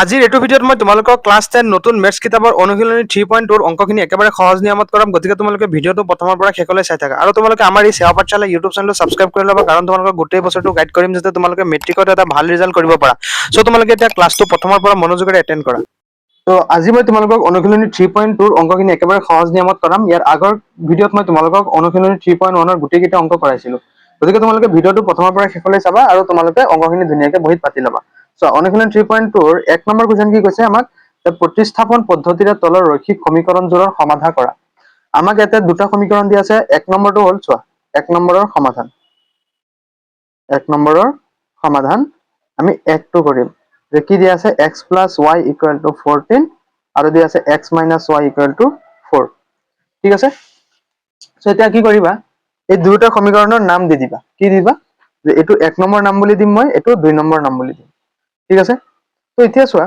আজিৰ এইটো ভিডিঅ'ত মই তোমালোকক ক্লাছ 10 নতুন মেথছ কিতাপৰ অনুশীলনী 3.2 অংকখিনি একেবাৰে সহজ নিয়মত কৰাম, গতিকে তোমালোকে ভিডিঅ'টো প্ৰথমৰ পৰা শেষলৈ চাই থাকা। আৰু তোমালোকে আমাৰ এই সেৱা পাঠশালা ইউটিউব চেনেলটো ছাবস্ক্ৰাইব কৰি ল'বা, কাৰণ তোমালোকক গোটেই বছৰটো গাইড কৰিম যাতে তোমালোকে মেট্ৰিকত এটা ভাল ৰিজাল্ট কৰিব পাৰা। চ' তোমালোকে এতিয়া ক্লাছটো প্ৰথমৰ পৰা মনোযোগেৰে এটেণ্ড কৰা। তো আজি মই তোমালোকক অনুশীলনী 3.2 অংকখিনি একেবাৰে সহজ নিয়মত কৰাম। ইয়াৰ আগৰ ভিডিঅ'ত মই তোমালোকক অনুশীলনী 3.1 গোটেইকেইটা অংক কৰাইছিলো, গতিকে তোমালোকে ভিডিঅ'টো প্ৰথমৰ পৰা শেষলৈ চাবা আৰু তোমালোকে অংকখিনি ধুনীয়াকৈ বহীত পাতি ল'বা। চ' অনুশীলনী 3.2 এক নম্বৰ কুৱেশ্যন কি কৈছে আমাক, প্ৰতিস্থাপন পদ্ধতিৰে তলৰ ৰৈখিক সমীকৰণযোৰৰ সমাধা কৰা। আমাক ইয়াতে দুটা সমীকৰণ দিয়া আছে। এক নম্বৰটো হ'ল চোৱা, এক নম্বৰৰ সমাধান। এক নম্বৰৰ সমাধান আমি একটো কৰিম, যে কি দিয়া আছে x plus y equal to 14 আৰু দিয়া আছে x minus y equal to 4। ঠিক আছে, সো এতিয়া কি কৰিবা, এই দুটা সমীকৰণৰ নাম দি দিবা। কি দিবা, যে এইটো এক নম্বৰ নাম বুলি দিম মই, এইটো দুই নম্বৰ নাম বুলি দিম। ঠিক আছে, তো এতিয়া চোৱা,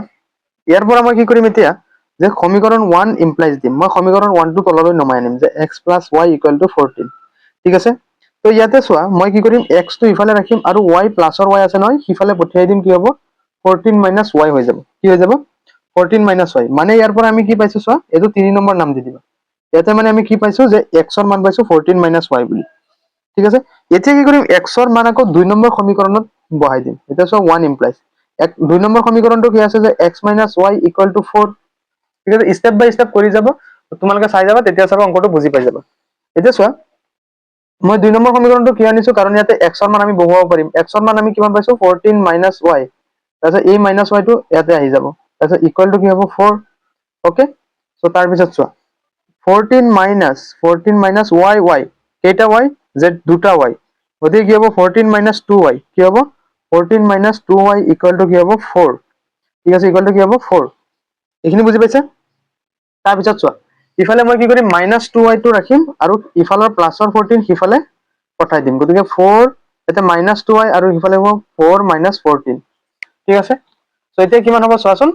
ইয়াৰ পৰা মই কি কৰিম এতিয়া, যে সমীকৰণ 1 ইমপ্লাইজ দিম। মই সমীকৰণ 1 টো তললৈ নমাই আনিম, যে x plus y equal to 14। ঠিক আছে, তো ইয়াতে চোৱা, মই কি কৰিম, x টো ইফালে ৰাখিম আৰু y প্লাছৰ y আছে নহয়, সিফালে পঠিয়াই দিম। কি হ'ব, 14 minus y হৈ যাব। কি হৈ যাব, 14 minus y। মানে ইয়াৰ পৰা আমি কি পাইছো চোৱা, এইটো 3 নম্বৰ নাম দি দিবা। ইয়াতে মানে আমি কি পাইছো, যে x ৰ মান পাইছো 14 minus y বুলি। ঠিক আছে, এতিয়া কি কৰিম, x ৰ মান আকৌ 2 নম্বৰ সমীকৰণত বহাই দিম। এতিয়া চোৱা 1 ইমপ্লাইজ, দুই নম্বৰ সমীকৰণটো কি আছে, যে x minus y equal to 4। ঠিক আছে, ষ্টেপ বাই ষ্টেপ কৰি যাব, তোমালোকে চাই যাবা, তেতিয়া চাবা অংকটো বুজি পাই যাবা। এতিয়া চোৱা, মই দুই নম্বৰ সমীকৰণটো কিয় আনিছো, কাৰণ ইয়াতে x ৰ মান আমি বহুৱাব পাৰিম। x ৰ মান আমি কিমান পাইছো, 14 minus y। তাৰপিছত এই মাইনাছ y টো ইয়াতে আহি যাব, তাৰপিছত ইকুৱেল টু কি হ'ব, 4। অ'কে, চ' তাৰপিছত চোৱা, 14 minus y y, কেইটা y, যে দুটা y, গতিকে কি হ'ব, 14 minus 2y, কি হ'ব, 14 minus 2y equal to কি হ'ব, 4। ঠিক আছে, ইকুৱেল টু কি হ'ব, 4। এইখিনি বুজি পাইছা। তাৰপিছত চোৱা, ইফালে মই কি কৰিম, -2y টো ৰাখিম আৰু ইফালৰ প্লাছৰ 14 সিফালে পঠাই দিম। গতিকে 4 এটা -2y আৰু সিফালে হ'ব 4 minus 14। ঠিক আছে, চ' এতিয়া কিমান হ'ব চোৱাচোন,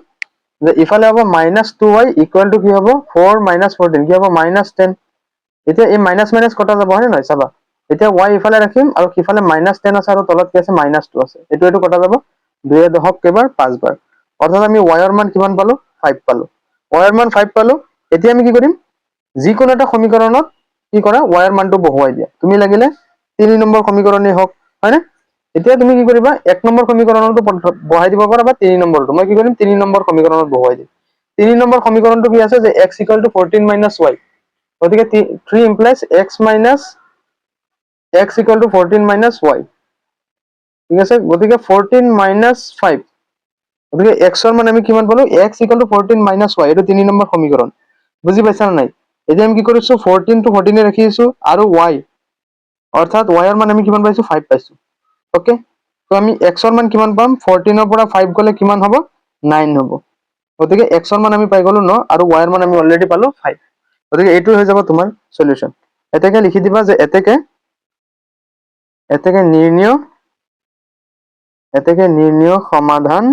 যে ইফালে হ'ব -2y ইকুৱেল টু কি হ'ব, 4 minus 14, কি হ'ব, -10। এতিয়া এই মাইনাছ মাইনাছ কটা যাব, হয় নে নহয়, চাবা। এতিয়া y ইফালে ৰাখিম আৰু সিফালে -10 আছে আৰু তলত কি আছে, -2 আছে। এইটো কটা যাব, 2 10 কেইবাৰ, 5 বাৰ। অৰ্থাৎ আমি y ৰ মান কিমান পালো, 5 পালো। y ৰ মান 5 পালো। এতিয়া আমি কি কৰিম, যিকোনো এটা সমীকৰণত কি কৰা, y ৰ মানটো বহুৱাই দিয়া। তুমি লাগিলে 3 নম্বৰ সমীকৰণেই হওক, হয়নে। এতিয়া তুমি কি কৰিবা, 1 নম্বৰ সমীকৰণতো বহাই দিব পাৰা, বা 3 নম্বৰটো। মই কি কৰিম, 3 নম্বৰ সমীকৰণত বহুৱাই দিম। 3 নম্বৰ সমীকৰণটো কি আছে, যে x equal to 14 minus y। গতিকে 3 implies x equal to 14 minus y। ঠিক আছে, গতিকে 14 minus 5, গতিকে x ৰ মান আমি কিমান পালো, x equal to 14 minus y। এইটো 3 নম্বৰ সমীকৰণ। বুজি পাইছা নে নাই। এতিয়া আমি কি কৰিছো, 14 টো 14 ৰাখিছো আৰু y, অৰ্থাৎ y ৰ মান আমি কিমান পাইছো, 5 পাইছো। ওকে, তো আমি x ৰ মান কিমান পাম, 14 ৰ পৰা 5 গলে কিমান হ'ব, 9 হ'ব। গতিকে x ৰ মান আমি পাই গলো 9 আৰু y ৰ মান আমি অলৰেডি পালো 5। গতিকে এইটো হৈ যাব তোমাৰ সলিউশন। এতেকে লিখি দিবা, যে এতেকে নিৰ্ণয় সমাধান,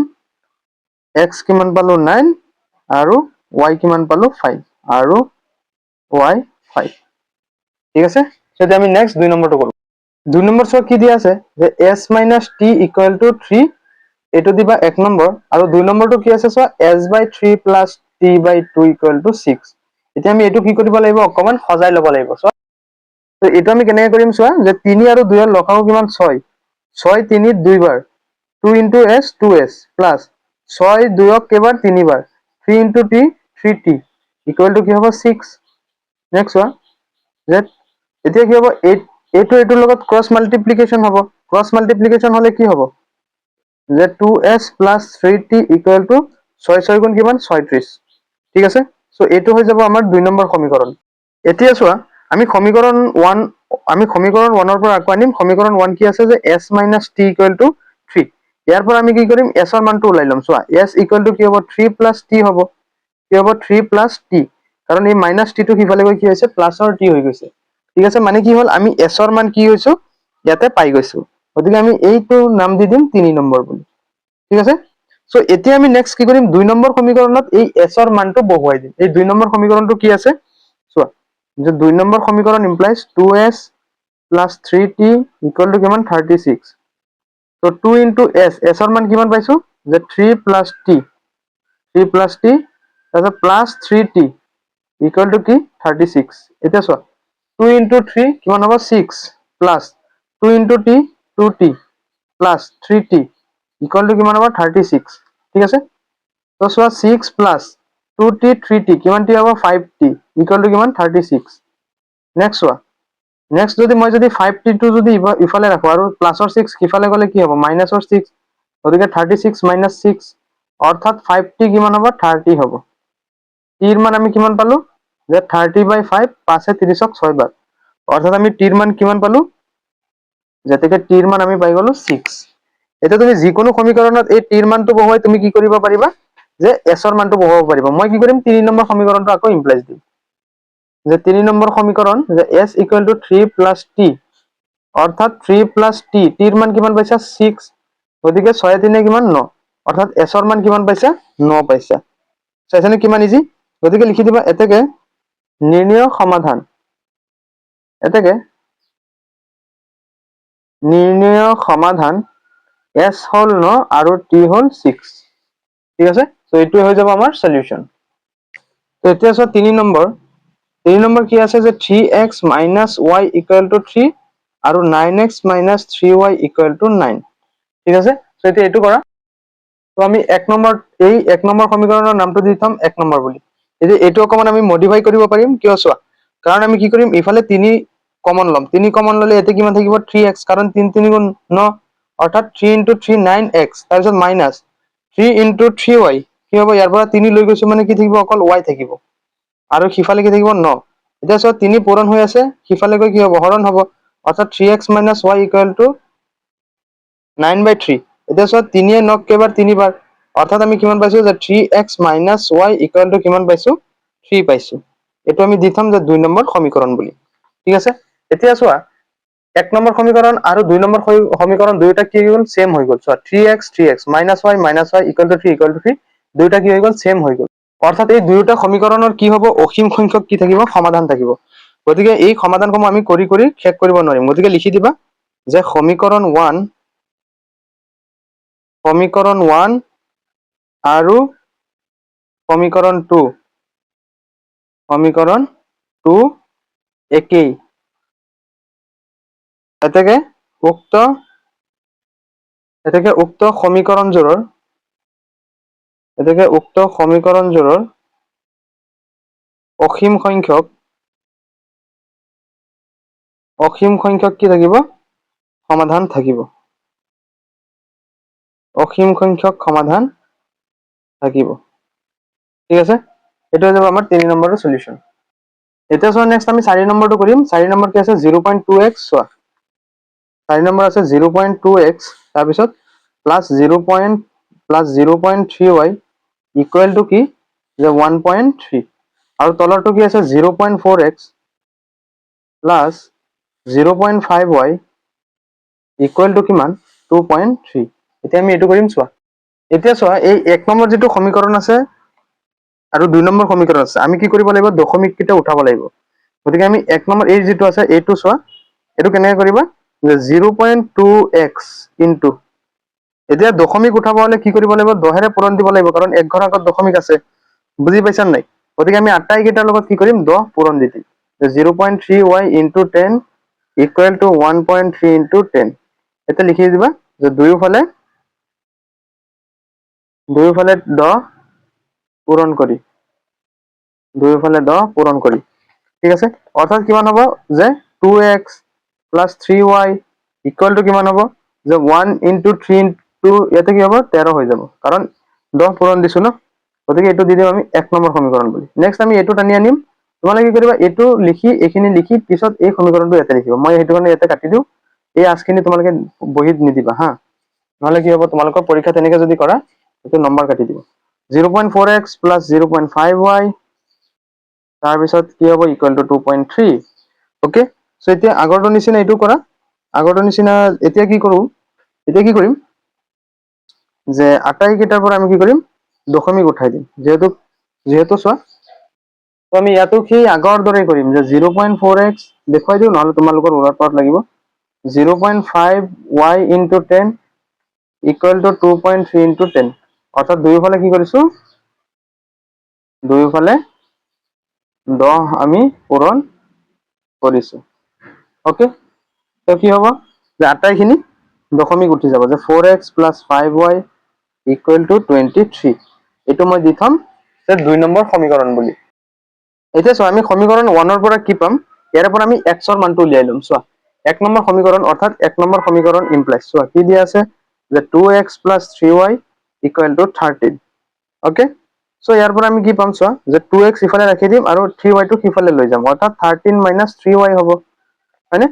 x কিমান পালো, 9 আৰু y কিমান পালো, 5 আৰু y 5। ঠিক আছে, তেতিয়া আমি নেক্সট 2 নম্বৰটো কৰো। 2 নম্বৰ চোৱা কি দিয়া আছে, যে s minus t equal to 3। এইটো দিবা 1 নম্বৰ। আৰু 2 নম্বৰটো কি আছে চোৱা, s/3 plus t/2 equal to 6। এতিয়া আমি এইটো কি কৰিব লাগিব, অকমান সজাই ল'ব লাগিব। চোৱা, তো এইটো আমি কেনেকৈ কৰিম চোৱা, যে 3 আৰু 2 ৰ লসাগু কিমান, 6। 6 3 2 বাৰ, 2 into s 2s প্লাছ 6 2 কেইবাৰ, 3 বাৰ, 3 into t 3t equal to কি হ'ব, 6। নেক্সট চোৱা, যে এতিয়া কি হ'ব, এইটোৰ লগত ক্ৰছ মাল্টিপ্লিকেশ্যন হ'ব। ক্ৰছ মাল্টিপ্লিকেশ্যন হলে কি হ'ব, যে 2s plus 3t equal to 6 6 গুণ কিমান, 36। ঠিক আছে, চ' এইটো হৈ যাব আমাৰ 2 নম্বৰ সমীকৰণ। এতিয়া চোৱা, আমি সমীকৰণ 1 ৰ পৰা আকৌ আনিম। সমীকৰণ 1 কি আছে, যে s minus t equal to 3। ইয়াৰ পৰা আমি কি কৰিম, s ৰ মানটো ওলাই ল'ম। চোৱা, s equal to কি হ'ব, 3 plus t হ'ব। কি হ'ব, 3 plus t, কাৰণ এই মাইনাছ টি টো সিফালে গৈ কি হৈছে, প্লাছৰ t হৈ গৈছে। ঠিক আছে, মানে কি হ'ল, আমি s ৰ মান কি হৈছো, ইয়াতে পাই গৈছো। গতিকে আমি এইটো নাম দি দিম 3 নম্বৰ বুলি। ঠিক আছে, চ' এতিয়া আমি নেক্সট কি কৰিম, 2 নম্বৰ সমীকৰণত এই s ৰ মানটো বহুৱাই দিম। এই 2 নম্বৰ সমীকৰণটো কি আছে চোৱা, যে 2 নম্বৰ সমীকৰণ implies 2s plus 3t equal to কিমান, 36। ত' 2 into s, s ৰ মান কিমান পাইছো, যে 3 plus t 3 প্লাস t তাৰপিছত প্লাস 3t ইকুয়াল টু কি 36 এতিয়া চোৱা 2 into 3 কিমান হ'ব 6 plus 2 into t 2t plus 3t equal to কিমান হ'ব 36 ঠিক আছে তো চোৱা 6 প্লাস 2t 3t কিমান t হ'ব 5t ইকুয়াল টু কিমান 36 নেক্সট চোৱা নেক্সট যদি মই যদি 5t টো যদি ইফালে ৰাখো আৰু প্লাসৰ 6 ইফালে গলে কি হ'ব মাইনাসৰ 6 গতিকে 36 minus 6 অৰ্থাৎ 5t কিমান হ'ব 30 হ'ব t ৰ মান আমি কিমান পালো যে 30/5 5 এ 30ক 6 বাৰ অৰ্থাৎ আমি t ৰ মান কিমান পালো যেতেকে t ৰ মান আমি পাই গলো 6 এতিয়া তুমি যিকোনো সমীকৰণত এই t ৰ মানটো বহুৱাই তুমি কি কৰিব পাৰিবা যে s ৰ মানটো বহুৱাব পাৰিবা মই কি কৰিম 3 নম্বৰ সমীকৰণটো আকৌ ইমপ্লাইজ দিম যে 3 নম্বৰ সমীকৰণ যে s equal to 3 plus t অৰ্থাৎ 3 plus t t ৰ মান কিমান পাইছা 6 গতিকে 6 3 কিমান 9 অৰ্থাৎ s ৰ মান কিমান পাইছা 9 পাইছা চাইছানে কিমান ইজি গতিকে লিখি দিবা এতেকে নিৰ্ণয় সমাধান এতেকে নিৰ্ণয় সমাধান s হল 9 আৰু t হল 6 ঠিক আছে সো এইটো হৈ যাব আমাৰ সলিউশন তো এতিয়া চোৱা 3 নম্বৰ কি আছে যে 3x y equal to 3 আৰু 9x 3y equal to 9 ঠিক আছে সো এতিয়া এইটো কৰা তো আমি এক নম্বৰ সমীকৰণৰ নামটো দি থম 1 নম্বৰ বুলি এতিয়া এইটো অকমান আমি মডিফাই কৰিব পাৰিম কিয় চোৱা কাৰণ আমি কি কৰিম ইফালে 3 কমন লম 3 কমন ললে এতে কিমান থাকিব 3x কাৰণ 3 3 গুণ 9 অৰ্থাৎ 3 into 3 9x তাৰপিছত মাইনাস 3 into 3y কি হ'ব ইয়াৰ পৰা 3 লৈ গৈছো মানে কি থাকিব অকল y থাকিব আৰু সিফালে কি থাকিব 9 এতিয়া চোৱা 3 পূৰণ হৈ আছে সিফালে গৈ কি হ'ব হৰণ হ'ব অৰ্থাৎ 3x - y equal to 9/3 এতিয়া চোৱা 3 এ 9 কেবাৰ 3 বাৰ অৰ্থাৎ আমি কিমান পাইছো যে 3x - y equal to কিমান পাইছো 3 পাইছো এটো আমি দি থম যে 2 নম্বৰ সমীকৰণ বুলি ঠিক আছে এতিয়া চোৱা 1 নম্বৰ সমীকৰণ আৰু 2 নম্বৰ সমীকৰণ দুয়োটা কি হৈ গ'ল সেম হৈ গ'ল চোৱা 3x - y equal to 3 দুয়োটা কি হৈ গ'ল সেম হৈ গ'ল অৰ্থাৎ এই দুয়োটা সমীকৰণৰ কি হ'ব অসীম সংখ্যক কি থাকিব সমাধান থাকিব গতিকে এই সমাধানসমূহ আমি কৰি কৰি শেষ কৰিব নোৱাৰিম গতিকে লিখি দিবা যে সমীকৰণ 1 আৰু সমীকৰণ 2 একেই এতেকে উক্ত সমীকৰণযোৰৰ অসীম সংখ্যক কি থাকিব সমাধান থাকিব অসীম সংখ্যক সমাধান থাকিব ঠিক আছে এটো হৈ যাব আমাৰ 3 নম্বৰৰ সলিউশন এতিয়া চোৱা নেক্সট আমি 4 নম্বৰটো কৰিম 4 নম্বৰ কি আছে 0.2x চোৱা 4 নম্বৰ আছে 0.2x তাৰ পিছত +0.3y ইকুৱেল টু কি যে 1.3 আৰু তলৰটো কি আছে 0.4x +0.5y ইকুৱেল টু কিমান 2.3 এতিয়া আমি এটো কৰিম চোৱা এতিয়া চোৱা এই 1 নম্বৰ যেটো সমীকৰণ আছে আৰু 2 নম্বৰ সমীকৰণ আছে আমি কি কৰিব লাগিব দশমিক কিটা উঠাব লাগিব গতিকে আমি 1 নম্বৰ এই যেটো আছে এইটো চোৱা এটো কেনেকৈ কৰিবা যে 0.2x ইনটু এতিয়া দশমিক উঠাব হলে কি কৰিব লাগিব 10 ৰে পূৰণ দিব লাগিব কাৰণ এক ঘৰ আগত দশমিক আছে বুজি পাইছা নাই গতিকে আমি আটাই কেইটাৰ লগত কি কৰিম 10 পূৰণ দি দিম 0.3y into 10 equal to 1.3 into 10 এটা লিখি দিবা যে দুয়োফালে 10 পূৰণ কৰি ঠিক আছে অৰ্থাৎ কিমান হ'ব যে 2x + 3y equal to কিমান হ'ব যে 1 into 3 into ইয়াতে কি হ'ব 13 হৈ যাব কাৰণ 10 পূৰণ দিছো ন গতিকে এটো দি দিম আমি 1 নম্বৰ সমীকৰণ বুলি নেক্সট আমি এটো টানি আনিম তোমালোকে কি কৰিবা এটো লিখি এখিনি লিখি পিছত এই সমীকৰণটো ইয়াতে লিখিবা মই হেতু কাৰণে ইয়াতে কাটি দিও এই আজখিনি তোমালোকে বহিত নিদিবা হা নহলে কি হ'ব তোমালোকৰ পৰীক্ষা তেনেকে যদি কৰা এটো নম্বৰ কাটি দিব 0.4x + 0.5y তাৰ পিছত কি হ'ব ইকুৱেল টু 2.3 ওকে সো এতিয়া আগৰটো নিচিনা এটো কৰা আগৰটো নিচিনা এতিয়া কি কৰিম যে আটাই কেইটাৰ পৰা আমি কি কৰিম দশমিক উঠাই দিম যেহেতু চোৱা তো আমি ইয়াতো কি আগৰ দৰে কৰিম যে 0.4x দেখুৱাই দিও নহলে তোমালোকৰ উৰত পাত লাগিব 0.5y into 10 equal to 2.3 into 10 অৰ্থাৎ দুয়োফালে কি কৰিছো দুয়োফালে 10 আমি পূৰণ কৰিছো ওকে তো কি হ'ব যে আটাইখিনি দশমিক উঠি যাব যে 4x + 5y = 23 এটো মই দি থম যে 2 নম্বৰ সমীকৰণ বুলি এতিয়া চোৱা আমি সমীকৰণ 1 ৰ পৰা কি পাম ইয়াৰ পৰা আমি x ৰ মানটো উলিয়াই লম চোৱা 1 নম্বৰ সমীকৰণ অৰ্থাৎ 1 নম্বৰ সমীকৰণ ইমপ্লাইজ চোৱা কি দিয়া আছে যে 2x + 3y = 13 ওকে সো ইয়াৰ পৰা আমি কি পাম চোৱা যে 2x ইফালে ৰাখি দিম আৰু 3y টো সিফালে লৈ যাম অৰ্থাৎ 13 - 3y হ'ব হয়নে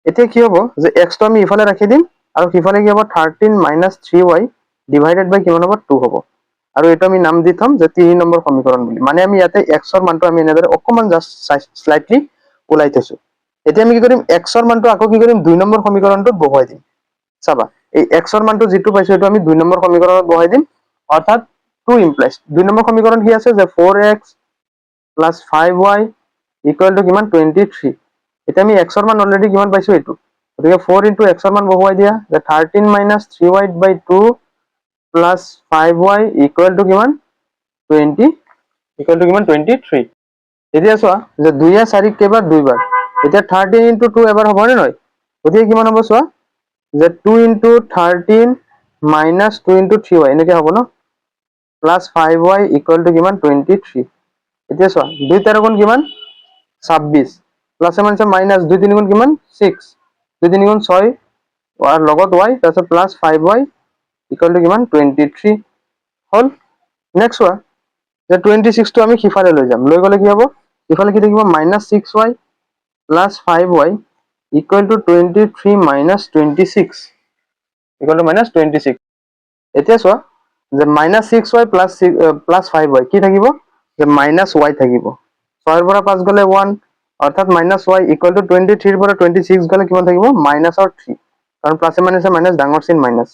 এতিয়া কি হ'ব যে x টো আমি ইফালে ৰাখি দিম আৰু সিফালে কি হ'ব 13 - 3y ডিভাইডেড বাই কিমান হ'ব 2 হ'ব আৰু এটা আমি নাম দি থম যে 3 নম্বৰ সমীকৰণ বুলি মানে আমি ইয়াতে x ৰ মানটো আমি এনেদৰে অকমান জাস্ট স্লাইটলি ওলাই থৈছো এতিয়া আমি কি কৰিম x ৰ মানটো আকৌ কি কৰিম 2 নম্বৰ সমীকৰণটোত বহুৱাই দিম চাবা এই x ৰ মানটো যেটো পাইছো এটো আমি 2 নম্বৰ সমীকৰণত বহুৱাই দিম অৰ্থাৎ 2 ইমপ্লাইজ 2 নম্বৰ সমীকৰণ কি আছে যে 4x + 5y = কিমান 23 এতিয়া আমি x ৰ মান অলৰেডি কিমান পাইছো এটো গতিকে 4 * x ৰ মান বহুৱাই দিয়া যে 13 - 3y/2 + 5y = কিমান 20 = কিমান 23 এতিয়া চোৱা যে 2 আৰ 4 কেইবাৰ দুইবাৰ এতিয়া 13 * 2 এবাৰ হ'ব নে নহয় গতিকে কিমান হ'ব চোৱা যে 2 * 13 - 2 * 3y এনেকে হ'ব ন প্লাস 5y = কিমান 23 এতিয়া চোৱা 2 * 13 কিমান 26 প্লাস মানে মাইনাস 2 * 3 কিমান 6 2 * 3 = 6 আর লগত y তাৰপিছত প্লাস 5y = কিমান 23 হল নেক্সট চোৱা যে 26 টো আমি সিফালে লৈ যাম লৈ গলে কি হ'ব ইফালে কি থাকিব -6y + 5y = 23 - 26 = -26 এতিয়া চোৱা যে -6y + 5y কি থাকিব যে -y থাকিব 6 ৰ পৰা 5 গলে 1 অৰ্থাৎ -y = 23 ৰ পৰা 26 গলে কিমান থাকিব -3 কাৰণ প্লাসে মাইনাসে মাইনাস ডাঙৰ চিন মাইনাস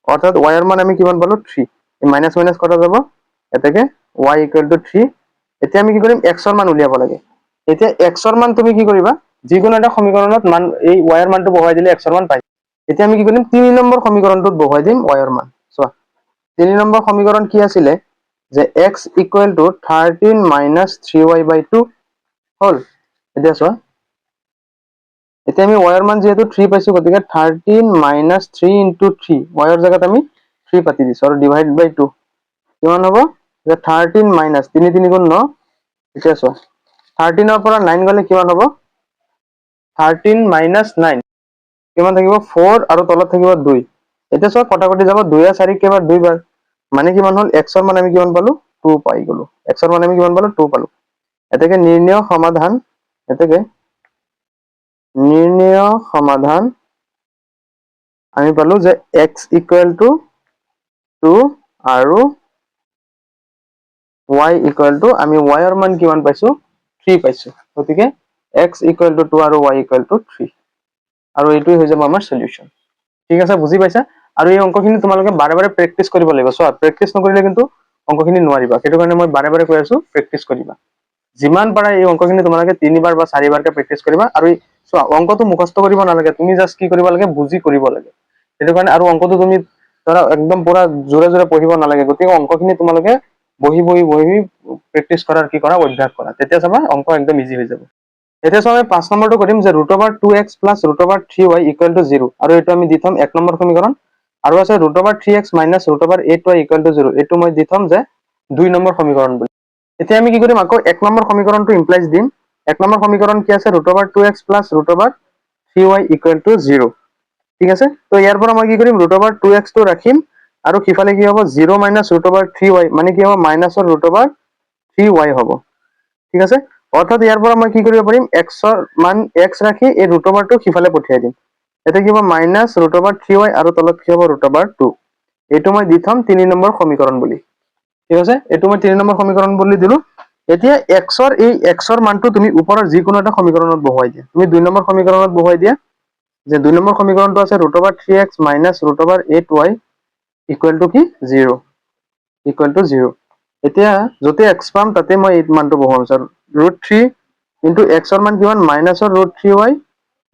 অৰ্থাৎ y ৰ মান আমি কিমান পালো 3 এই মাইনাস মাইনাস কটা যাব এটাকে y = 3 এতিয়া আমি কি কৰিম x ৰ মান উলিয়াব লাগে এতিয়া x ৰ মান তুমি কি কৰিবা যিকোনো এটা সমীকৰণত মান এই y ৰ মানটো বহাই দিলে x ৰ মান পাই এতিয়া আমি কি কৰিম 3 নম্বৰ সমীকৰণটোত বহাই দিম y ৰ মান চোৱা 3 নম্বৰ সমীকৰণ কি আছিলে যে x = 13 - 3y/2 হল এতিয়া চোৱা এতিয়া আমি y ৰ মান যেহেতু 3 পাইছো গতিকে 13 - 3 * 3 y ৰ জায়গাত আমি 3 পাতি দিছো আৰু ডিভাইড বাই 2 কিমান হ'ব যে 13 - 3 × 3 = 9 এতিয়া চোৱা 13 ৰ পৰা 9 গলে কিমান হ'ব 13 - 9 কিমান থাকিব 4 আৰু তলত থাকিব 2 এতিয়া চোৱা কটাকটি যাব 2 আৰ 4 কেইবাৰ দুইবাৰ মানে কিমান হল x ৰ মান আমি কিমান পালো 2 পাই গলো x ৰ মান আমি কিমান পালো 2 পালো এটাকে নিৰ্ণয় সমাধান এটাকে নিৰ্ণয় সমাধান আমি পালো যে x = 2 আৰু y = আমি y ৰ মান কিমান পাইছো 3 পাইছো গতিকে x = 2 আৰু y = 3 আৰু এইটোই হৈ যাব আমাৰ সলিউশন ঠিক আছে বুজি পাইছা আৰু এই অঙ্কখিনি তোমালোকে বাৰে বাৰে প্ৰেক্টিস কৰিব লাগিব চোৱা প্ৰেক্টিস নকৰিলে কিন্তু অঙ্কখিনি নোৱাৰিবা সেইটো কাৰণে মই বাৰে বাৰে কৈ আছো প্ৰেক্টিস কৰিবা যিমান পাৰা এই অঙ্কখিনি তোমালোকে 3 বাৰ বা 4 বাৰকে প্ৰেক্টিস কৰিবা আৰু চোৱা অঙ্কটো মুখস্থ কৰিব নালাগে তুমি জাস্ট কি কৰিব লাগে বুজি কৰিব লাগে সেইটো কাৰণে আৰু অঙ্কটো তুমি ধৰা একদম পুৰা জোৰে জোৰে পঢ়িব নালাগে গতিকে অঙ্কখিনি তোমালোকে বহি প্ৰেক্টিস কৰাৰ কি কৰা অভ্যাস কৰা তেতিয়া চাবা অঙ্ক একদম ইজি হৈ যাব এতিয়া চোৱা আমি 5 নম্বৰটো কৰিম যে √2x + √3y = 0 আৰু এইটো আমি দি থম 1 নম্বৰ সমীকৰণ আৰু আছে √3x - √8y = 0 এইটো মই দি থম যে 2 নম্বৰ সমীকৰণ বুলি এতিয়া আমি কি কৰিম আকৌ 1 নম্বৰ সমীকৰণটো ইমপ্লাইজ দিম 1 নম্বৰ সমীকৰণ কি আছে √2x + √3y = 0 ঠিক আছে তো ইয়াৰ পৰা মই কি কৰিম √2x টো ৰাখিম আৰু কিফালে কি হ'ব 0 - √3y মানে কি হ'ব মাইনাসৰ √3y হ'ব ঠিক আছে অৰ্থাৎ ইয়াৰ পৰা মই কি কৰিব পাৰিম x ৰ মান x ৰাখি এই √টো সিফালে পঠিয়াই দিম এটা কি হ'ব -√3y আৰু তলত কি হ'ব √2 এইটো মই দি থম 3 নম্বৰ সমীকৰণ বুলি ঠিক আছে এইটো মই 3 নম্বৰ সমীকৰণ বুলি দিলো এতিয়া x ৰ মানটো তুমি ওপৰৰ যিকোনো এটা সমীকৰণত বহুৱাই দিয়া তুমি 2 নম্বৰ সমীকৰণত বহুৱাই দিয়া যে 2 নম্বৰ সমীকৰণটো আছে √3x - √8y = কি 0 = 0 এতিয়া যতে x পাম তাতে মই এই মানটো বহুৱাম স্যাৰ √3 * x ৰ মান কিমান মাইনাসৰ √3y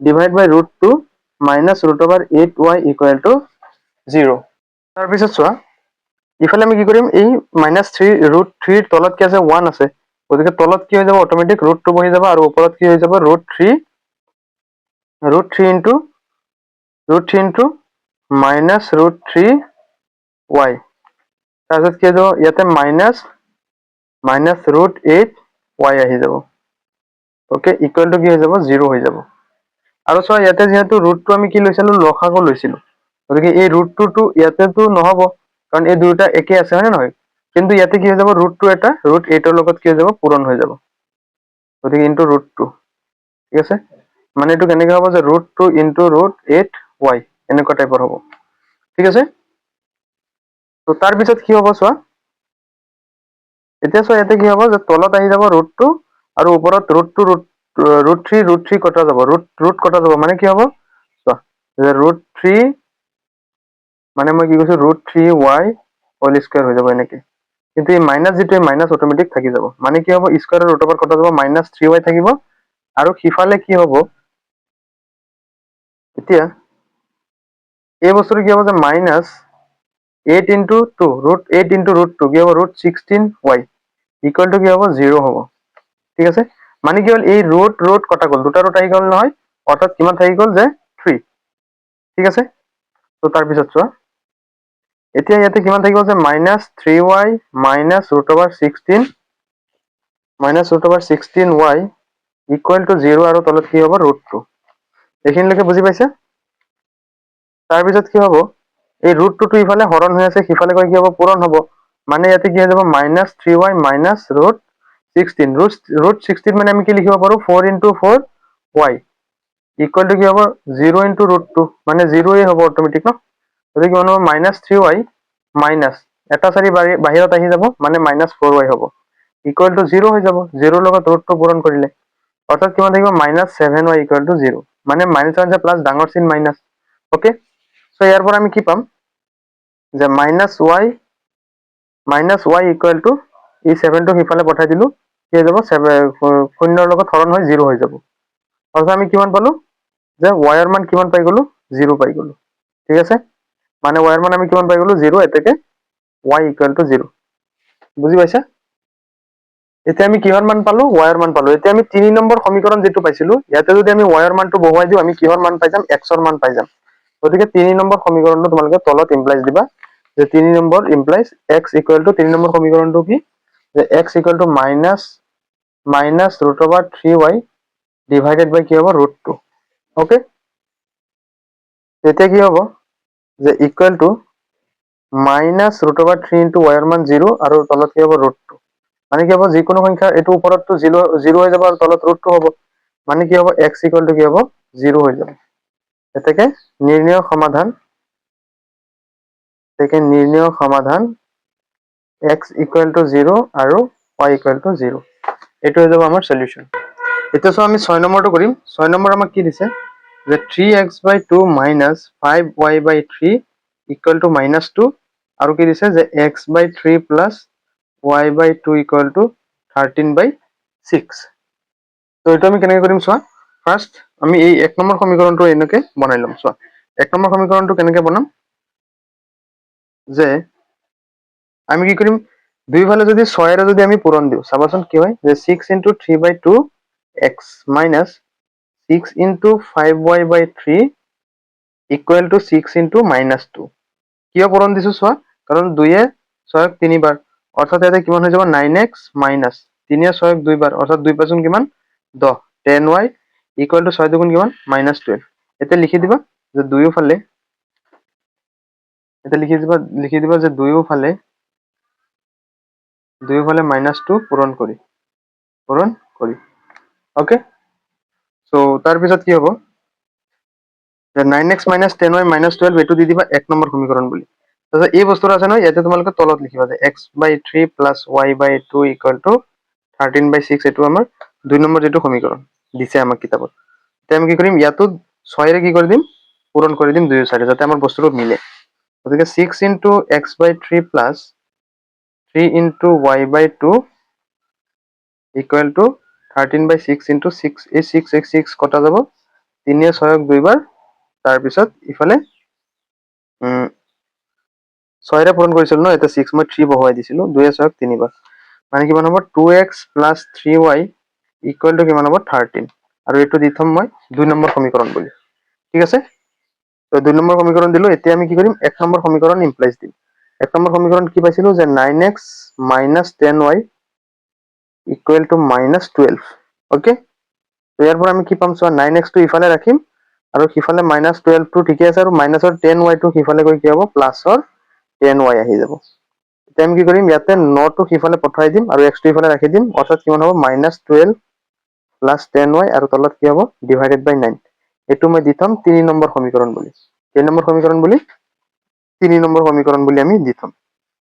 ডিভাইড বাই √2 - √8y = 0 তাৰ পিছত চোৱা ইফালে আমি কি কৰিম, এই -3 √3 তলত কি আছে 1 আছে, গতিকে তলত কি হৈ যাব অটোমেটিক √2 বহি যাব আৰু ওপৰত কি হৈ যাব √3 ইনটু -√3y, তাৰপিছত কি হৈ যাব ইয়াতে -√8y আহি যাব। ওকে, ইকুৱেল টু কি হৈ যাব 0 হৈ যাব। আৰু চোৱা ইয়াতে যিহেতু √2 আমি কি লৈছিলো লসাগু লৈছিলো, গতিকে এই √2 ইয়াতেতো নহব কাৰণ এই দুয়োটা একে আছে হয় নে নহয়, কিন্তু ইয়াতে কি হৈ যাব √2 এটা √8 লগত কি হৈ যাব পূৰণ হৈ যাব, গতিকে ইনটু √2। ঠিক আছে, মানে এইটো কেনেকে হ'ব যে √2 ইনটু √8y এনেকুৱা টাইপৰ হ'ব। ঠিক আছে, তো তাৰপিছত কি হ'ব চোৱা, এতিয়া চোৱা ইয়াতে কি হ'ব যে তলত আহি যাব √2 আৰু ওপৰত √3 কটা যাব, ৰুট কটা যাব, মানে কি হ'ব চোৱা যে √3 মানে মই কি কৈছো √3y হোল স্কয়াৰ হৈ যাব এনেকে, কিন্তু এই মাইনাস যিটো মাইনাস অটোমেটিক থাকি যাব, মানে কি হ'ব স্কয়াৰৰ ৰুট ওভাৰ কটা যাব -3y থাকিব, আৰু সিফালে কি হ'ব এতিয়া এই বস্তুটো কি হ'ব যে -8 ইনটু 2 √8 ইনটু √2 কি হ'ব √16y ইকুৱেল টু কি হ'ব 0 হ'ব। ঠিক আছে, মানে কি হ'ল এই ৰুট কটা গ'ল, দুটা ৰুট আহি গ'ল নহয়, অৰ্থাৎ কিমান থাকি গ'ল যে 3। ঠিক আছে, তো তাৰপিছত চোৱা এতিয়া ইয়াতে কিমান থাকিব যে -3y -√16y ইকুৱেল টু 0 আৰু তলত কি হ'ব √2। এইখিনিলৈকে বুজি পাইছা? তাৰপিছত কি হ'ব এই √2 ইফালে হৰণ হৈ আছে, সিফালে গৈ কি হ'ব পূৰণ হ'ব, মানে ইয়াতে কি হৈ যাব -3y √16 মানে আমি কি লিখিব পাৰো 4 ইনটু 4y ইকুৱেল টু কি হ'ব 0 ইনটু √2 মানে 0 হ'ব অটোমেটিক ন, গতিকে কিমান হ'ব -3y মাইনাছ এটা 4 বাহিৰত আহি যাব মানে -4y হ'ব ইকুৱেল টু 0 হৈ যাব, 0 লগত √2 পূৰণ কৰিলে, অৰ্থাৎ কিমান থাকিব -7y ইকুৱেল টু 0, মানে মাইনাছ আছে প্লাছ ডাঙৰ চিন মাইনাছ। ওকে, সো ইয়াৰ পৰা আমি কি পাম যে -y ইকুৱেল টু এই 7টো সিফালে পঠাই দিলো, কি হৈ যাব 0 লগত হৰণ হৈ 0 হৈ যাব, অৰ্থাৎ আমি কিমান পালো যে y ৰ মান কিমান পাই গলো 0 পাই গলো। ঠিক আছে, মানে y ৰ মান আমি কিমান পাই গলো 0, এতেকে y ইকুৱেল টু 0। বুজি পাইছা? এতিয়া আমি কিহৰ মান পালো y ৰ মান পালো, এতিয়া আমি 3 নম্বৰ সমীকৰণ যেটো পাইছিলো ইয়াতে যদি আমি y ৰ মানটো বহুৱাই দিও আমি কিহৰ মান পাই যাম x ৰ মান পাই যাম, গতিকে 3 নম্বৰ সমীকৰণটো তোমালোকে তলত ইমপ্লাইজ দিবা যে 3 নম্বৰ ইমপ্লাইজ x ইকুৱেল টু 3 নম্বৰ সমীকৰণটো কি যে x equal to -√3y divided by কি হ'ব √2। ওকে, তেতিয়া কি হ'ব যে ইকুৱেল টু -√3 ইনটু y ৰ মান 0 আৰু তলত কি হ'ব √2, মানে কি হ'ব যিকোনো সংখ্যা এইটো ওপৰতটো 0 হৈ যাব আৰু তলত √2 হ'ব, মানে কি হ'ব x ইকুৱেল টু কি হ'ব 0 হৈ যাব। এতেকে নিৰ্ণয় সমাধান x ইকুৱেল টু 0 আৰু y ইকুৱেল টু 0, এইটো হৈ যাব আমাৰ সলিউশন। এতিয়া চোৱা আমি 6 নম্বৰটো কৰিম। 6 নম্বৰ আমাক কি দিছে যে 3x/2 5y/3 ইকুৱেল টু -2, আৰু কি দিছে যে x/3 plus y/2 equal to 13/6। তো এইটো আমি কেনেকৈ কৰিম চোৱা, ফাৰ্ষ্ট আমি এই 1 নম্বৰ সমীকৰণটো এনেকৈ বনাই ল'ম। চোৱা 1 নম্বৰ সমীকৰণটো কেনেকৈ বনাম যে আমি কি কৰিম দুইফালে যদি 6 যদি আমি পূৰণ দিওঁ, চাবাচোন কি হয় যে 6 into 3/2x minus 6 into 5y/3 equal to 6 into -2। কিয় পূৰণ দিছো চোৱা, কাৰণ 2 6ক 3 বাৰ, অৰ্থাৎ ইয়াতে কিমান হৈ যাব 9x মাইনাছ 3 6ক 2 বাৰ, অৰ্থাৎ 2 5 কিমান 10, 10y ইকুৱেল টু 6 2 কিমান -12। এতিয়া লিখি দিবা যে দুয়োফালে যে দুয়োফালে -2 পূৰণ কৰি ওকে। সো তাৰপিছত কি হ'ব যে 9x মাইনাছ 10y মাইনাছ 12 এইটো দি দিবা 1 নম্বৰ সমীকৰণ বুলি। তাৰপিছত এই বস্তুটো আছে নহয় ইয়াতে তোমালোকে তলত লিখিবা যে x/3 plus y/2 equal to 13/6, এইটো আমাৰ 2 নম্বৰ যেটো সমীকৰণ দিছে আমাক কিতাপত। এতিয়া আমি কি কৰিম ইয়াতো 6ৰে কি কৰি দিম পূৰণ কৰি দিম দুয়ো চাইডে যাতে আমাৰ বস্তুটো মিলে, গতিকে 6 into x/3 plus 3 into y/2 equal to 13/6 into 6, এই 6 কটা যাব, 3 6ক 2 বাৰ, তাৰপিছত ইফালে 6 ৰে পূৰণ কৰিছিল ন, এটা 6 মই 3 বহুৱাই দিছিলো, 2 এ 6 তিনিবাৰ, মানে কিমান হ'ব 2x + 3y = কিমান হ'ব 13, আৰু এইটো দি থম মই 2 নম্বৰ সমীকৰণ বুলি। ঠিক আছে, তো 2 নম্বৰ সমীকৰণ দিলো। এতিয়া আমি কি কৰিম 1 নম্বৰ সমীকৰণ ইমপ্লাইজ দিম। 1 নম্বৰ সমীকৰণ কি পাইছিলো যে 9x - 10y = -12। ওকে, তো ইয়াৰ পৰা আমি কি পাম চোৱা, 9x টো ইফালে ৰাখিম আৰু সিফালে -12 টো ঠিকে আছে, আৰু মাইনাছৰ 10y টো সিফালে গৈ কি হ'ব প্লাছৰ 10y আহি যাব। এতিয়া আমি কি কৰিম, ইয়াতে 9 টো সিফালে পঠাই দিম আৰু x টো ইফালে ৰাখি দিম, অৰ্থাৎ কিমান হ'ব -12 + 10y, আৰু তলত কি হ'ব /9। এইটো মই দি থম 3 নম্বৰ সমীকৰণ বুলি। 3 নম্বৰ সমীকৰণ বুলি 3 নম্বৰ সমীকৰণ বুলি আমি দি থম।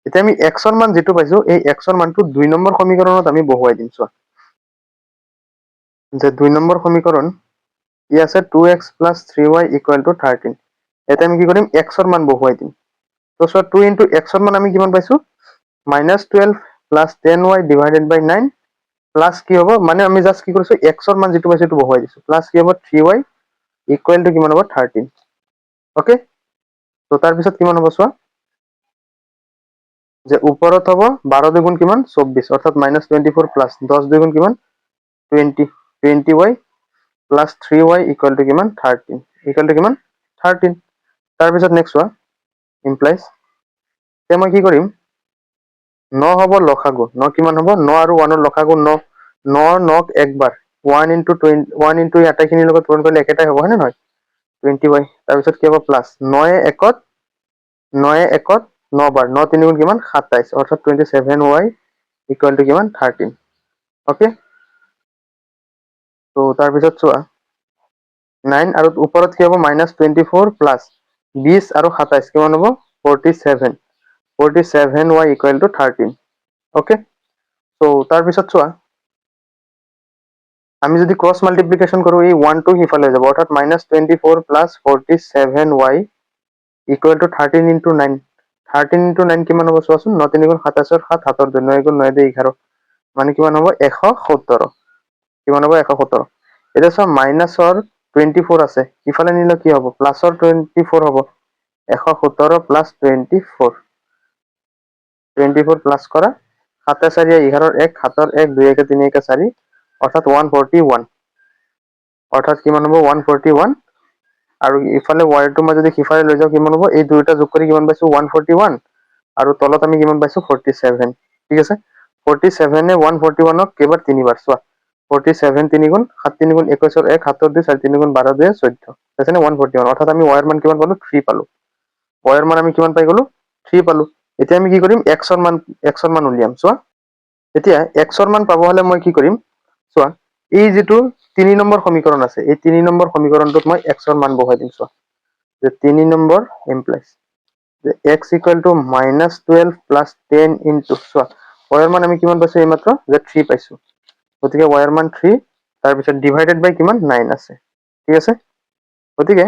এতিয়া আমি x ৰ মান যেটো পাইছো, এই x ৰ মানটো 2 নম্বৰ সমীকৰণত আমি বহুৱাই দিম। চোৱা যে 2 নম্বৰ সমীকৰণ কি আছে, 2x + 3y = 13। এটা আমি কি কৰিম x ৰ মান বহুৱাই দিম। তো চোৱা 2 * x ৰ মান আমি কিমান পাইছো, -12 + 10y /9 প্লাছ কি হ'ব, মানে আমি জাষ্ট কি কৰিছো x ৰ মান যেটো পাইছো সেইটো বহুৱাই দিছো, প্লাছ কি হ'ব 3y = কিমান হ'ব 13। ওকে, তো তাৰ পিছত কিমান হ'ব চোৱা, যে ওপৰত হ'ব 12 দুগুণ কিমান 24, অৰ্থাৎ -24 প্লাছ 10 দুগুণ কিমান 20, 20y + 3y = কিমান 13, কিমান 13। তাৰ পিছত নেক্সট চোৱা ইমপ্লাইজ, এতিয়া মই কি কৰিম 9 হ'ব লসাগু, 9 কিমান হ'ব 9 আৰু 1 ৰ লসাগু 9, 9 9 একবাৰ 1 * 20, 1 * আটাইখিনিৰ লগত পূৰণ কৰিলে একেটাই হ'ব, হয় নে নহয় 20y। তাৰপিছত কি হ'ব প্লাছ 9 এ 1ত 9 বাৰ, 9 3 গুণ কিমান 27, অৰ্থাৎ 27y = কিমান 13। ওকে, তো তাৰপিছত চোৱা 9 আৰু ওপৰত কি হ'ব -24 প্লাছ 20 আৰু 27 কিমান হ'ব 47, 47y = 13। ওকে, তো তাৰপিছত চোৱা আমি যদি ক্ৰছ মাল্টিপ্লিকেশ্যন কৰো, এই 1 টো সিফালে যাব, অৰ্থাৎ -24 + 47y = 13 × 9। 13 × 9 কিমান হ'ব চোৱাচোন, 9 3 গুণ 27, 7 7 2, 9 গুণ 9 2 11, মানে কিমান হ'ব 117। কিমান হ'ব 117। এতিয়া চোৱা মাইনাছৰ 24 আছে, ইফালে নিলে কি হ'ব প্লাছৰ 24 হ'ব, 117 + 24, 24 প্লাছ কৰা 7 4 11 1, 7 1, 2 1 3 1 4, অৰ্থাৎ 141, অৰ্থাৎ কিমান হ'ব 141। আৰু ইফালে ৱায়াৰটো মই যদি সিফালে লৈ যাওঁ কিমান হ'ব, এই দুয়োটা যোগ কৰি কিমান পাইছো 141, আৰু তলত আমি কিমান পাইছো 47। ঠিক আছে, 47 এ 141ক কেইবাৰ তিনিবাৰ, চোৱা 47 3 গুণ 7 3 গুণ 21 1, 7 2 4 3 গুণ 12 2 14, আছে নে 141, অৰ্থাৎ আমি ৱায়াৰ মান কিমান পালো 3 পালো। ৱায়াৰ মান আমি কিমান পাই গলো 3 পালো। এতিয়া আমি কি কৰিম x ৰ মান উলিয়াম। চোৱা এতিয়া x ৰ মান পাব হলে মই কি কৰিম, চোৱা এই যেটো 3 নম্বৰ সমীকৰণ আছে, এই 3 নম্বৰ সমীকৰণটোত মই x ৰ মান বহাই দিম। চোৱা যে 3 নম্বৰ ইমপ্লাইজ যে x = -12 + 10 * চোৱা ৱায়াৰ মান আমি কিমান পাইছো এইমাত্ৰ যে 3 পাইছো, গতিকে ৱায়াৰ মান 3, তাৰপিছত / কিমান 9 আছে। ঠিক আছে, গতিকে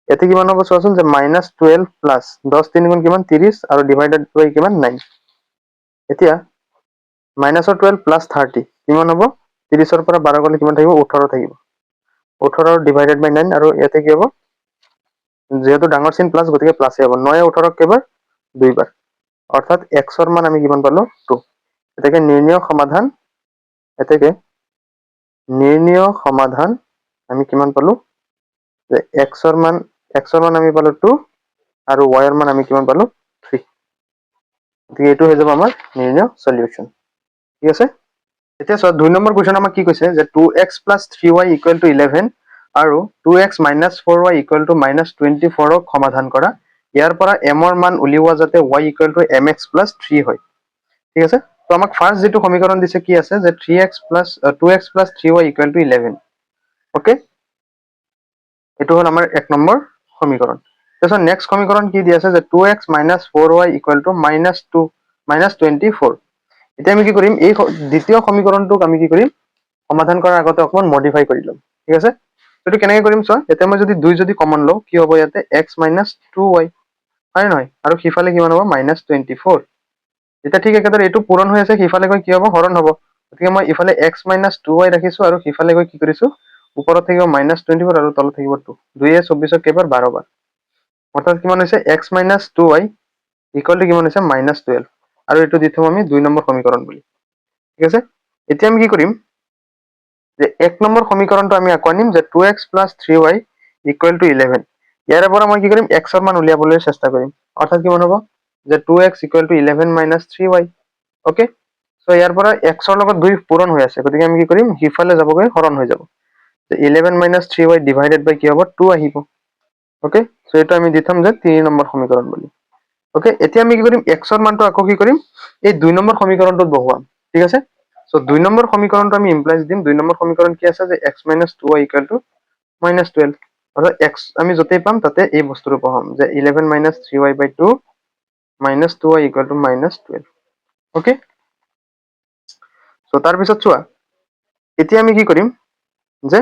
ইয়াতে কিমান হ'ব চোৱাচোন, যে -12 প্লাছ 10 3 গুণ কিমান 30, আৰু / কিমান 9। এতিয়া -12 প্লাছ 30 কিমান হ'ব, 30 ৰ পৰা 12 গ'লে কিমান থাকিব 18 থাকিব, 18 / 9, আৰু ইয়াতে কি হ'ব যেহেতু ডাঙৰ চিন প্লাছ, গতিকে প্লাছে হ'ব, 9 য়ে 18ক কেইবাৰ 2 বাৰ, অৰ্থাৎ x ৰ মান আমি কিমান পালো 2। এতেকে নিৰ্ণয় সমাধান আমি কিমান পালো, যে x ৰ মান আমি পালো 2, আৰু y ৰ মান আমি কিমান পালো 3। গতিকে এইটো হৈ যাব আমাৰ নিৰ্ণয় সলিউশন। ঠিক আছে, এতিয়া চোৱা 2 নম্বৰ কুৱেশ্যন আমাক কি কৈছে, যে 2x + 3y = 11 আৰু 2x - 4y = -24ক সমাধান কৰা। ইয়াৰ পৰা m ৰ মান উলিওৱা যাতে y = mx + 3 হয়। ঠিক আছে, তো আমাক ফাৰ্স্ট যেটো সমীকৰণ দিছে কি আছে, যে 2x + 3y = 11। ওকে, এইটো হ'ল আমাৰ 1 নম্বৰ সমীকৰণ। তাৰপিছত নেক্সট সমীকৰণ কি দি আছে, যে 2x - 4y = -24। এতিয়া আমি কি কৰিম, এই দ্বিতীয় সমীকৰণটোক আমি কি কৰিম সমাধান কৰাৰ আগতে অকমান মডিফাই কৰি লম। ঠিক আছে, এইটো কেনেকৈ কৰিম চোৱা, এতিয়া মই যদি 2 যদি কমন লওঁ কি হ'ব, ইয়াতে x - 2y, হয় নহয়, আৰু সিফালে কিমান হ'ব -24। এতিয়া ঠিক একেদৰে এইটো পূৰণ হৈ আছে, সিফালে গৈ কি হ'ব হৰণ হ'ব, গতিকে মই ইফালে x - 2y ৰাখিছো, আৰু সিফালে গৈ কি কৰিছো ওপৰত থাকিব -24 আৰু তলত থাকিব 2, 2 য়ে 24ক কেইবাৰ 12 বাৰ, অৰ্থাৎ কিমান হৈছে x - 2y ইকুয়াল টু কিমান হৈছে -12 আৰু এইটো দি থম আমি 2 নম্বৰ সমীকৰণ বুলি ঠিক আছে এতিয়া আমি কি কৰিম যে 1 নম্বৰ সমীকৰণটো আমি আকৌ আনিম যে 2x 3y 11 ইয়াৰে পৰা মই কি কৰিম x ৰ মান উলিয়াবলৈ চেষ্টা কৰিম অৰ্থাৎ কিমান হ'ব যে 2x 11 3y ওকে সো ইয়াৰ পৰা x ৰ লগত 2 পূৰণ হৈ আছে গতিকে আমি কি কৰিম হিফালে যাবগৈ হৰণ হৈ যাব যে 11 3y ডিভাইডেড বাই কি হ'ব 2 আহিব ওকে সো এটা আমি দিথাম যে 3 নম্বৰ সমীকৰণ বুলি ওকে এতিয়া আমি কি কৰিম x ৰ মানটো আকৌ কি কৰিম এই 2 নম্বৰ সমীকৰণটোত বহুৱাম ঠিক আছে সো 2 নম্বৰ সমীকৰণটো আমি ইমপ্লাইজ দিম 2 নম্বৰ সমীকৰণ কি আছে যে x 2y -12 অর্থাৎ x আমি যতেই পাম তাতে এই বস্তুটো পাম যে 11 3y 2 -2y -12 ওকে সো তাৰ পিছত চোৱা এতিয়া আমি কি কৰিম যে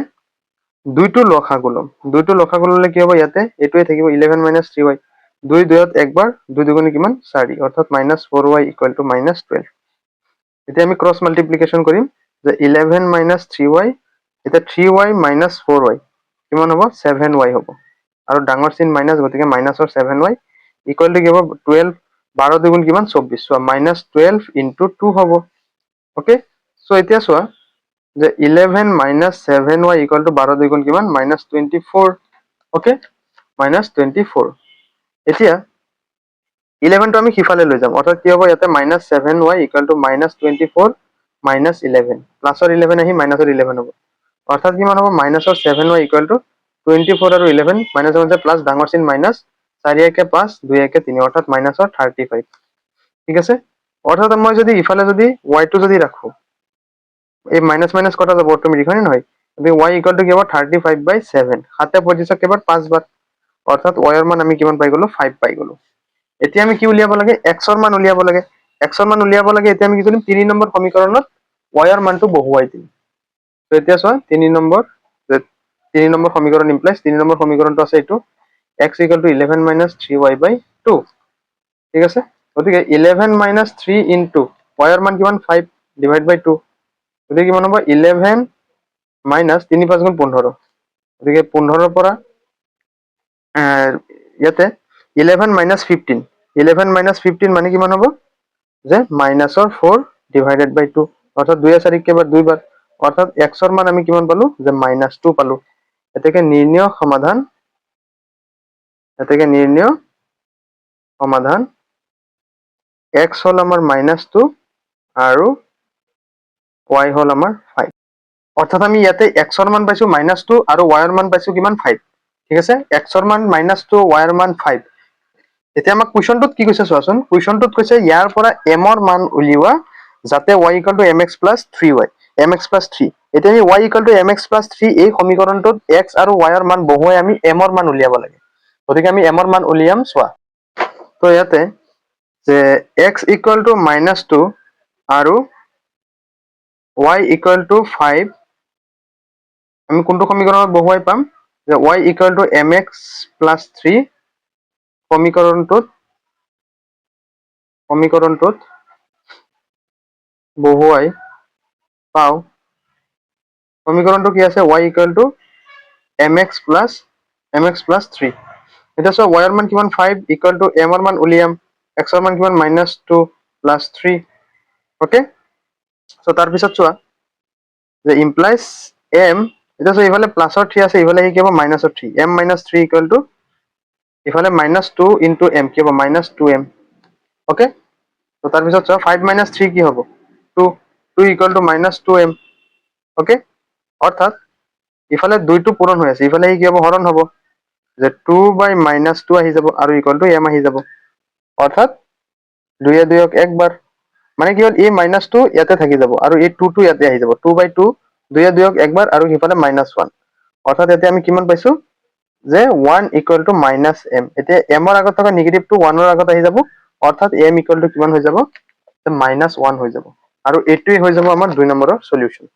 দুইটো লসাগু লম দুইটো লসাগু ললে কি হ'ব ইয়াতে এটোৱে থাকিব 11 3y 2 2ত একবাৰ 2 দুগুণে কিমান 4 অৰ্থাৎ -4y -12 এতিয়া আমি ক্ৰস মাল্টিপ্লিকেশন কৰিম যে 11 3y এটা 3y -4y কিমান হ'ব 7y হ'ব আৰু ডাঙৰ চিন মাইনাস গতিকে মাইনাসৰ 7y ইকুয়াল টু কি হ'ব 12 12 দুগুণ কিমান 24 সো -12 * 2 হ'ব ওকে সো এতিয়া চোৱা যে 11 - 7y = 12 দুগুণ কিমান -24 ওকে -24 এতিয়া 11 টো আমি সিফালে লৈ যাম অৰ্থাৎ কি হ'ব ইয়াতে -7y = -24 -11 প্লাসৰ 11 আহি মাইনাসৰ 11 হ'ব অৰ্থাৎ কিমান হ'ব মাইনাসৰ 7y = 24 আৰু 11 মাইনাস হৈছে প্লাস ডাঙৰ চিন মাইনাস 4 একে 5 2 একে 3 অৰ্থাৎ মাইনাসৰ 35 ঠিক আছে অৰ্থাৎ মই যদি ইফালে যদি y টো যদি রাখো এই মাইনাস মাইনাস কটা যাব অটোমেটিক হয় না নহয় যদি y = কি হ'ব 35/7 হাতে 25 কেবাৰ 5 বাৰ অৰ্থাৎ y এর মান আমি কিমান পাই গলো 5 পাই গলো এতিয়া আমি কি উলিয়াব লাগে x ৰ মান উলিয়াব লাগে x ৰ মান উলিয়াব লাগে এতিয়া আমি কি কৰিম 3 নম্বৰ সমীকৰণত y ৰ মানটো বহুৱাই দিম তো এতিয়া চোৱা 3 নম্বৰ 3 নম্বৰ সমীকৰণ ইমপ্লাইজ 3 নম্বৰ সমীকৰণটো আছে এইটো x = 11 - 3y/2 ঠিক আছে গতিকে 11 - 3 * y ৰ মান কিমান 5 ডিভাইড বাই 2 গতিকে কিমান হ'ব 11 - 3 5 গুণ 15 গতিকে 15 ৰ পৰা ইয়াতে 11 - 15 11 - 15 মানে কিমান হ'ব যে মাইনাসৰ 4 ডিভাইডেড বাই 2 অৰ্থাৎ 2 4 কেবাৰ 2 বাৰ অৰ্থাৎ x ৰ মান আমি কিমান পালো যে -2 পালো এটাকে নিৰ্ণয় সমাধান x হল আমাৰ -2 আৰু y হল আমাৰ 5 অৰ্থাৎ আমি ইয়াতে x ৰ মান পাইছো -2 আৰু y ৰ মান পাইছো কিমান 5 ঠিক আছে x ৰ মান -2 y ৰ মান 5 এতিয়া আমাক কুৱেশ্যনটোত কি কৈছে চোৱাচোন কুৱেশ্যনটোত কৈছে ইয়াৰ পৰা m ৰ মান উলিওৱা যাতে y = mx + 3y mx + 3 এতিয়া আমি y = mx + 3 এই সমীকৰণটোত x আৰু y ৰ মান বহুৱাই আমি m ৰ মান উলিয়াব লাগে গতিকে আমি m ৰ মান উলিয়াম চোৱা তো ইয়াতে যে x = -2 আৰু y = 5 আমি কোনটো সমীকৰণত বহুৱাই পাম যে y = mx + 3 সমীকৰণটোত বহুৱাই পাও সমীকৰণটো কি আছে y = mx + 3 এটা সো y ৰ মান কিমান 5 = m ৰ মান উলিয়াম x ৰ মান কিমান -2 + 3 ওকে সো তাৰ পিছত চোৱা যে ইমপ্লাইজ m এটা সো ইফালে প্লাসৰ 3 আছে ইফালে কি হ'ব মাইনাসৰ 3 m - 3 = ইফালে -2 * m কি হ'ব -2m ওকে তো তাৰ পিছত চোৱা 5 - 3 কি হ'ব 2 2 = -2m ওকে অর্থাৎ ইফালে 2 টো পূরণ হৈ আছে ইফালে কি হ'ব হৰণ হ'ব যে 2/-2 আহি যাব আৰু m আহি যাব অৰ্থাৎ 2 এ 2 ক একবাৰ মানে কি হল এই -2 ইয়াতে থাকি যাব আৰু এই 2 টো ইয়াতে আহি যাব 2/2 2 এ 2 ক একবাৰ আৰু হিফালে -1 অর্থাৎ এতিয়া আমি কিমান পাইছো যে 1 = -m এতিয়া m ৰ আগত থকা নেগেটিভটো 1 ৰ আগত আহি যাব অৰ্থাৎ m = কিমান হৈ যাব যে -1 হৈ যাব আৰু এইটোই হৈ যাব আমাৰ 2 নম্বৰৰ সলিউশন